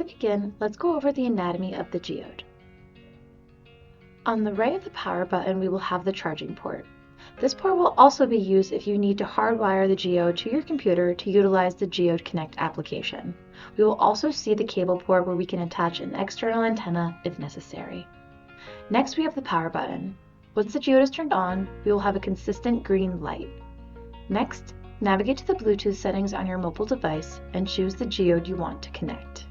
begin, let's go over the anatomy of the geode. On the right of the power button, we will have the charging port. This port will also be used if you need to hardwire the geode to your computer to utilize the Geode Connect application. We will also see the cable port where we can attach an external antenna if necessary. Next, we have the power button. Once the geode is turned on, we will have a consistent green light. Next, navigate to the Bluetooth settings on your mobile device and choose the geode you want to connect.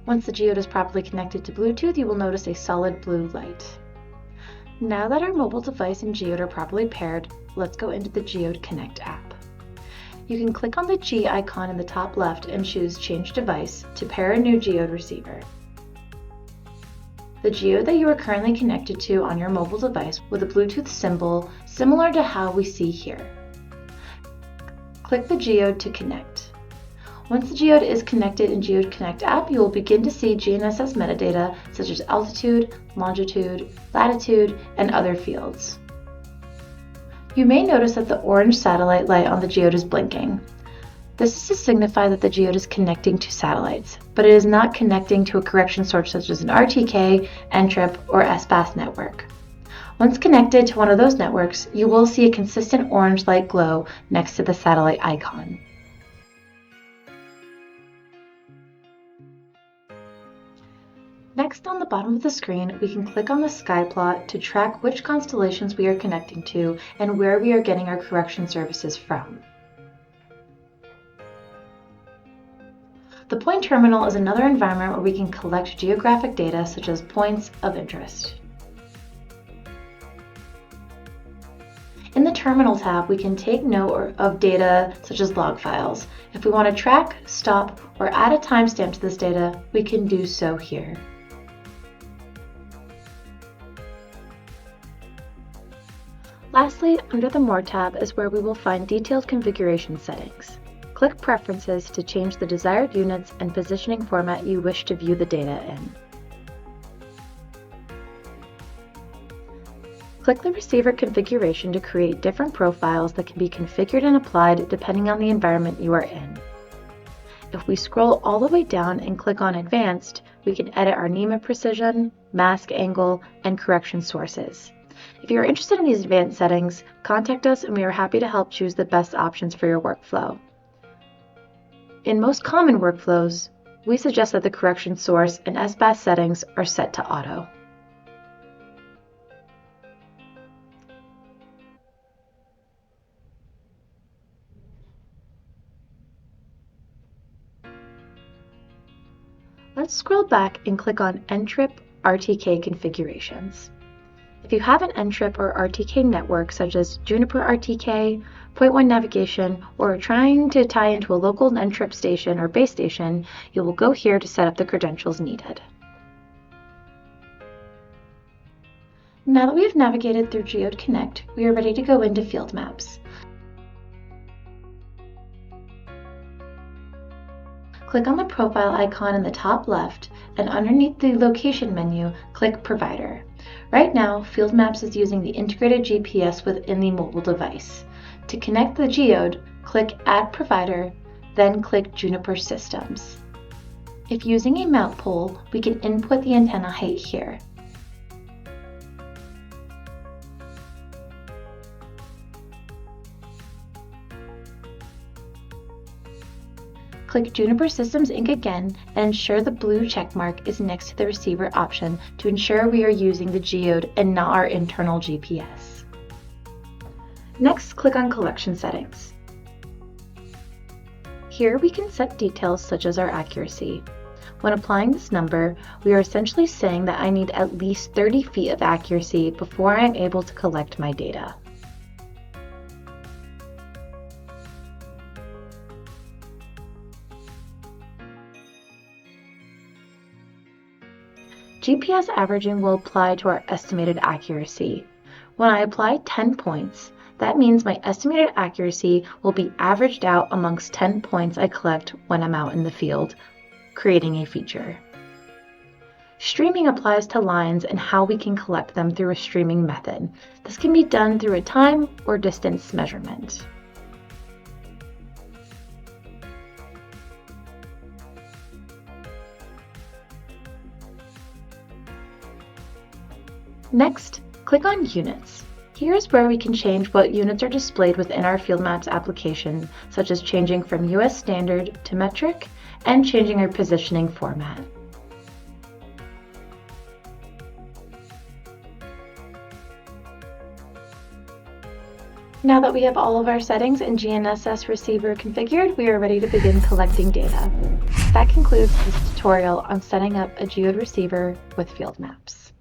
Once the geode is properly connected to Bluetooth, you will notice a solid blue light. Now that our mobile device and geode are properly paired, let's go into the Geode Connect app. You can click on the G icon in the top left and choose Change Device to pair a new geode receiver. The geode that you are currently connected to on your mobile device with a Bluetooth symbol similar to how we see here. Click the geode to connect. Once the geode is connected in Geode Connect app, you will begin to see GNSS metadata such as altitude, longitude, latitude, and other fields. You may notice that the orange satellite light on the geode is blinking. This is to signify that the geode is connecting to satellites, but it is not connecting to a correction source such as an RTK, NTRIP, or SBAS network. Once connected to one of those networks, you will see a consistent orange light glow next to the satellite icon. Next, on the bottom of the screen, we can click on the sky plot to track which constellations we are connecting to and where we are getting our correction services from. The point terminal is another environment where we can collect geographic data such as points of interest. In the Terminal tab, we can take note of data such as log files. If we want to track, stop, or add a timestamp to this data, we can do so here. Lastly, under the More tab is where we will find detailed configuration settings. Click Preferences to change the desired units and positioning format you wish to view the data in. Click the receiver configuration to create different profiles that can be configured and applied depending on the environment you are in. If we scroll all the way down and click on Advanced, we can edit our NEMA precision, mask angle, and correction sources. If you are interested in these advanced settings, contact us and we are happy to help choose the best options for your workflow. In most common workflows, we suggest that the correction source and SBAS settings are set to auto. Let's scroll back and click on NTRIP RTK configurations. If you have an NTRIP or RTK network such as Juniper RTK, Point 1 navigation, or are trying to tie into a local NTRIP station or base station, you will go here to set up the credentials needed. Now that we have navigated through Geode Connect, we are ready to go into Field Maps. Click on the profile icon in the top left, and underneath the Location menu, click Provider. Right now, Field Maps is using the integrated GPS within the mobile device. To connect the geode, click Add Provider, then click Juniper Systems. If using a mount pole, we can input the antenna height here. Click Juniper Systems Inc. again and ensure the blue checkmark is next to the receiver option to ensure we are using the geode and not our internal GPS. Next, click on Collection Settings. Here we can set details such as our accuracy. When applying this number, we are essentially saying that I need at least 30 feet of accuracy before I am able to collect my data. GPS averaging will apply to our estimated accuracy. When I apply 10 points, that means my estimated accuracy will be averaged out amongst 10 points I collect when I'm out in the field, creating a feature. Streaming applies to lines and how we can collect them through a streaming method. This can be done through a time or distance measurement. Next, click on Units. Here is where we can change what units are displayed within our Field Maps application, such as changing from US standard to metric and changing our positioning format. Now that we have all of our settings in GNSS receiver configured, we are ready to begin collecting data. That concludes this tutorial on setting up a geode receiver with Field Maps.